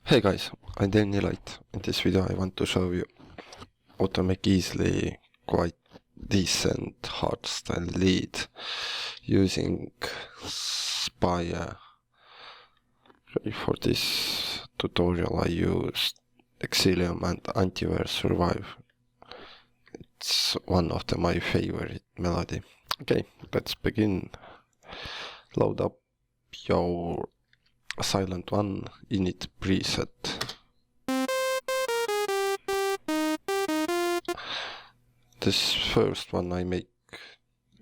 Hey guys, I'm Light. In this video I want to show you how to make easily quite decent hardstyle lead using SPIRE. For this tutorial I used Exilium and Antivirus Survive. It's one of my favorite melody. Okay, let's begin. Load up your Sylenth1 init preset. This first one I make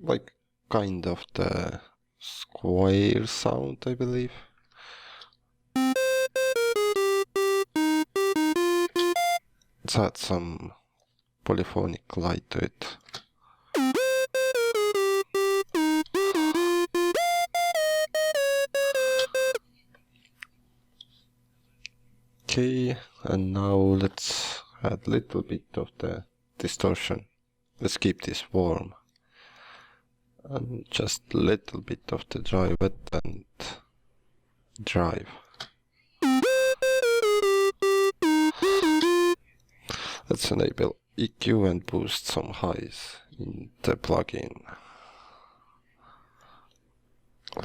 like kind of the square sound, I believe. Let's add some polyphonic light to it. Okay, and now let's add a little bit of the distortion. Let's keep this warm. And just a little bit of the dry wet and drive. Let's enable EQ and boost some highs in the plugin.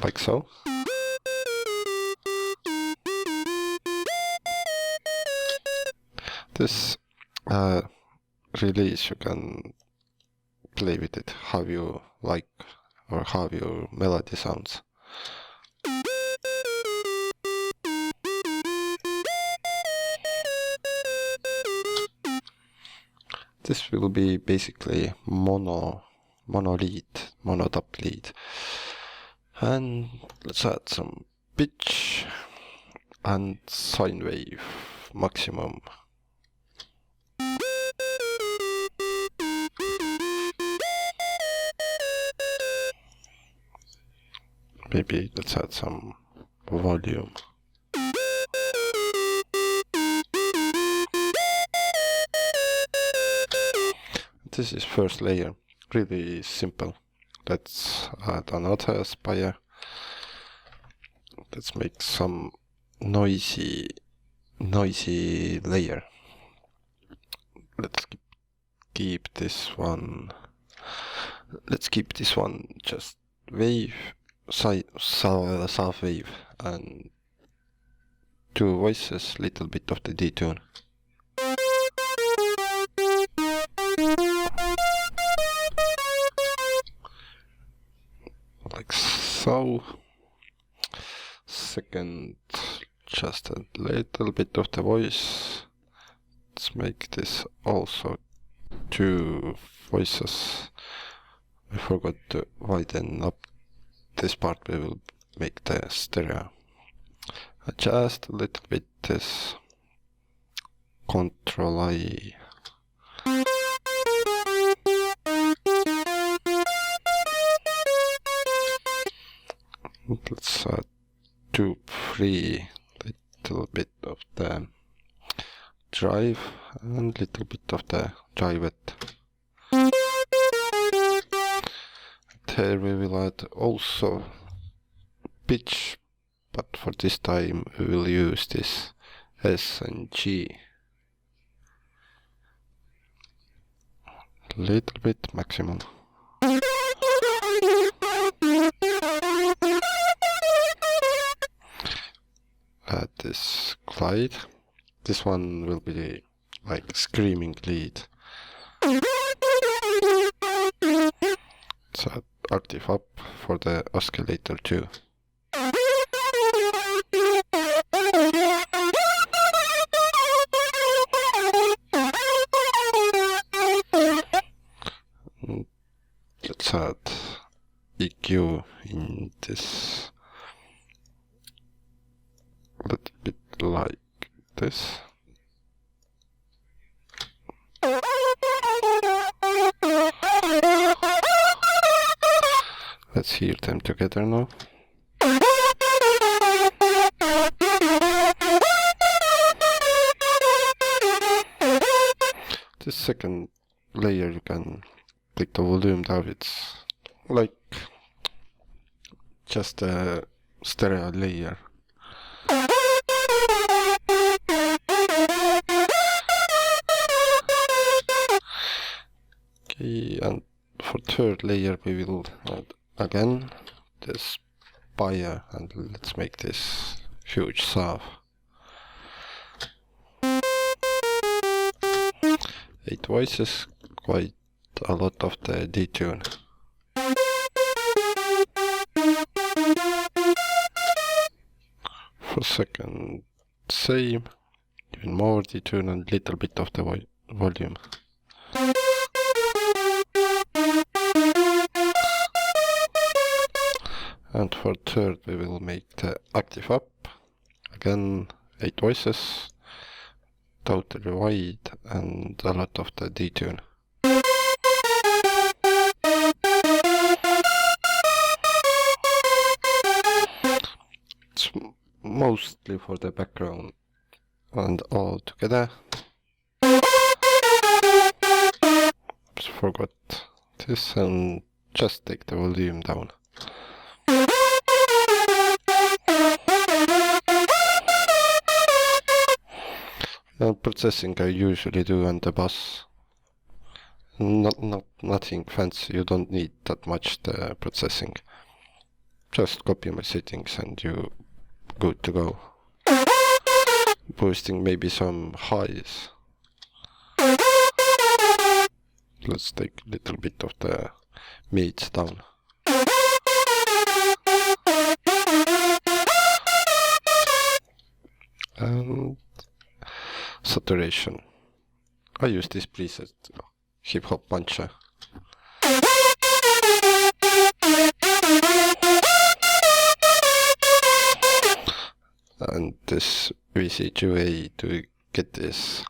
Like so. This release, you can play with it how you like or how your melody sounds. This will be basically mono top lead. And let's add some pitch and sine wave maximum. Maybe let's add some volume. This is first layer, really simple. Let's add another SPIRE. Let's make some noisy layer. Let's keep this one. Let's keep this one just wave. Sound wave and two voices, little bit of the detune. Like so. Second, just a little bit of the voice. Let's make this also two voices. I forgot to widen up this part. We will make the stereo. Adjust a little bit this Control I. Let's add 2, 3, little bit of the drive and little bit of the drive it. Here we will add also pitch, but for this time we will use this S and G. Little bit maximum. Add this glide. This one will be like screaming lead. Let's add octave up for the oscillator too. Let's add EQ in this, a little bit like this. Let's hear them together now. This second layer you can click the volume down. It's like just a stereo layer. third layer we will add again this SPIRE, and let's make this huge saw. 8 voices, quite a lot of the detune. For second, same, even more detune and little bit of the volume. And for third we will make the octave up, again 8 voices, totally wide and a lot of the detune. It's mostly for the background and all together. Oops, forgot this, and just take the volume down. Processing I usually do on the bass. Nothing fancy, you don't need that much the processing. Just copy my settings and you good to go. Boosting maybe some highs. Let's take a little bit of the mids down. And saturation. I use this preset, Hip Hop Puncher. And this VCQA to get this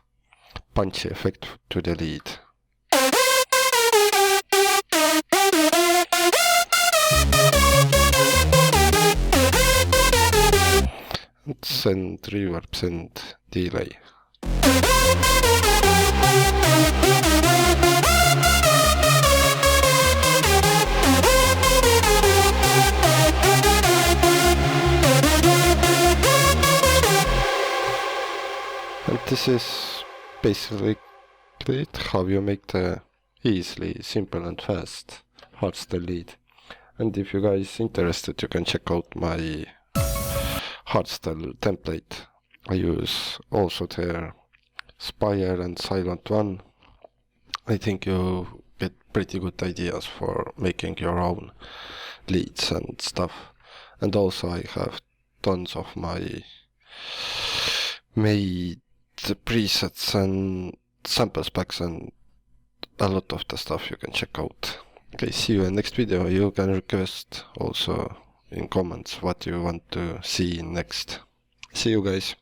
punchy effect to the lead. And send reverb, send delay. And this is basically it, how you make the easily, simple and fast Hardstyle lead. And if you guys interested, you can check out my Hardstyle template. I use also their SPIRE and Sylenth1. I think you get pretty good ideas for making your own leads and stuff. And also I have tons of my made presets and sample packs and a lot of the stuff you can check out. Okay, see you in next video. You can request also in comments what you want to see next. See you guys.